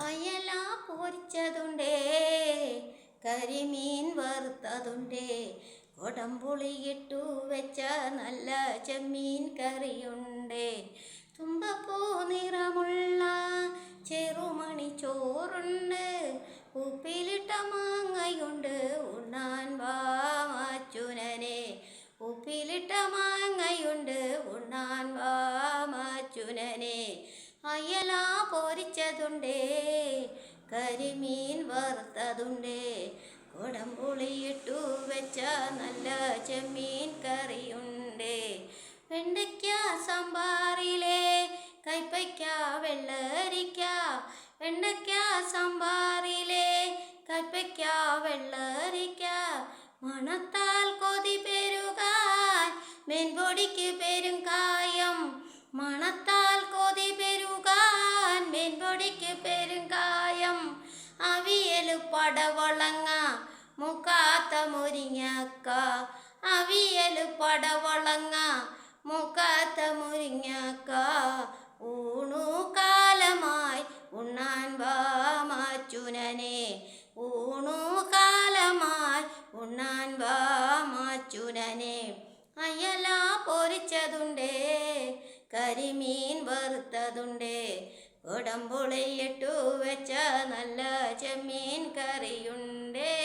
അയല പൊരിച്ചതുണ്ടേ, കരിമീൻ വറുത്തതുണ്ടേ, കൊടംപുളിയിട്ടു വെച്ച നല്ല ചെമ്മീൻ കറിയുണ്ടേ, തുമ്പപ്പൂ നിറമുള്ള ചെറുമണി ചോറുണ്ട്, ഉപ്പിലിട്ട മാങ്ങയുണ്ട്, ഉണ്ണാൻ വാ മാച്ചുനനെ. ഉപ്പിലിട്ട മാങ്ങയുണ്ട്, ഉണ്ണാൻ വാ മാച്ചുനനെ. അയല പൊരിച്ചതുണ്ടേ, കരിമീൻ വറുത്തതുണ്ടേ, കൊടംപുളിയിട്ടു വെച്ച നല്ല ചെമ്മീൻ കറിയുണ്ടേ, വെണ്ടയ്ക്ക സാമ്പാറിലെ കൈപ്പയ്ക്ക വെള്ളരിക്ക, വെണ്ടയ്ക്ക സാമ്പാറിലെ കൈപ്പയ്ക്ക വെള്ളരിക്ക, മണത്താൽ കൊതി പെരുകാൻ മെൻപൊടിക്ക് പെരുങ്കായം, മണത്താൽ കൊതി പെരുകാൻ മെൻപൊടിക്ക് പെരുങ്കായം, അവിയല് പടവളങ്ങ മുക്കാത്ത മുരിങ്ങക്ക, അവിയല് പടവളങ്ങ മുക്കാത്ത മുരിങ്ങക്ക, ഊണു കാലമായി ഉണ്ണാൻ വാ മാച്ചുനനെ. ഊണു കാലമായി ഉണ്ണാൻ വാ മാച്ചുനനെ. അയല പൊരിച്ചതുണ്ടേ, കരിമീൻ വറുത്തതുണ്ടേ, കൊടംപുളിയിട്ടു വെച്ച നല്ല ചെമ്മീൻ കറിയുണ്ടേ,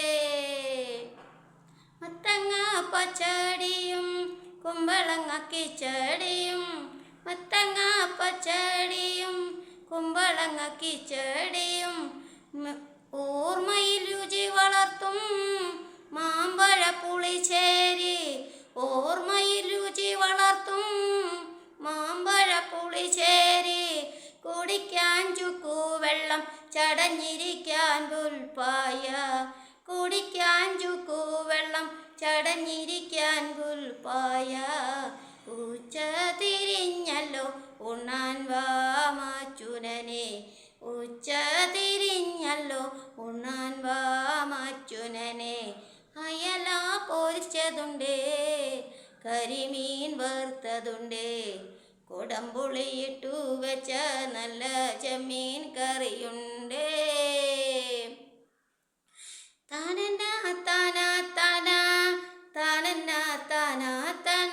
മത്തങ്ങ പച്ചടിയും കുമ്പളങ്ങ കിച്ചടിയും, മത്തങ്ങ പച്ചടിയും കുമ്പളങ്ങ കിച്ചടിയും, ഓർമ്മയിൽ രുചി വളർത്തും മാമ്പഴ പുളിശ്ശേരി, ഓർമ്മയിൽ രുചി വളർത്തും മാമ്പഴ പുളിശ്ശേരി, കുടിക്കാൻ ചുക്കു വെള്ളം ചടഞ്ഞിരിക്കാൻ പുൽപ്പായ, കുടിക്കാൻ ചുക്കു വെള്ളം ചടഞ്ഞിരിക്കാൻ പുൽപ്പായ, ഉച്ച തിരിഞ്ഞല്ലോ ഉണ്ണാൻ വാ മാച്ചുനനെ. ഉച്ച തിരിഞ്ഞല്ലോ ഉണ്ണാൻ വാ മാച്ചുനനെ. അയല പൊരിച്ചതുണ്ടേ, കരിമീൻ വറുത്തതുണ്ടേ, കൊടംപുളിയിട്ടു വെച്ച നല്ല ചെമ്മീൻ കറിയുണ്ടേ, താനന്ന താന താന താനന്ന താന താന.